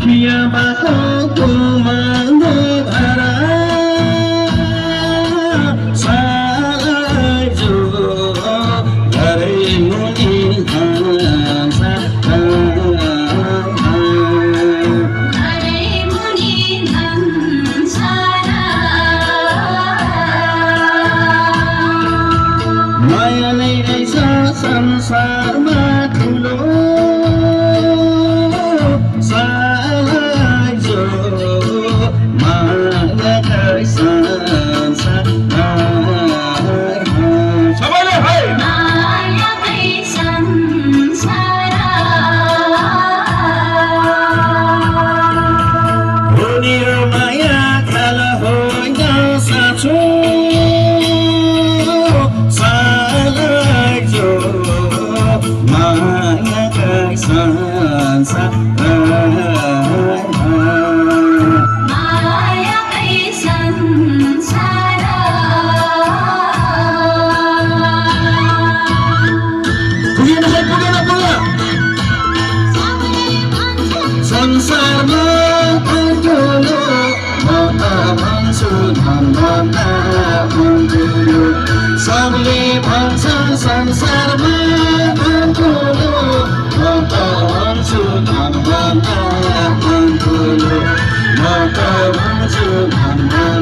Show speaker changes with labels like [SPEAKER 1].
[SPEAKER 1] खियाबाटोको माग्नु भाडा सालाई जो घरै मुनि हाँसा माया नै रहेछ संसारमा ठुलो सालाई जो मायाकै संसार सबैले है मायाकै संसार हुने माया खाल होइन साँचो मायाकै संसार मायाकै संसार पुगेन संसारमा ठुलो म त भन्छु धनभन्दा ठुलो सबले भन्छन् संसारमा ठुलो म त भन्छु धनभन्दा ठुलो म त भन्छु धनभन्दा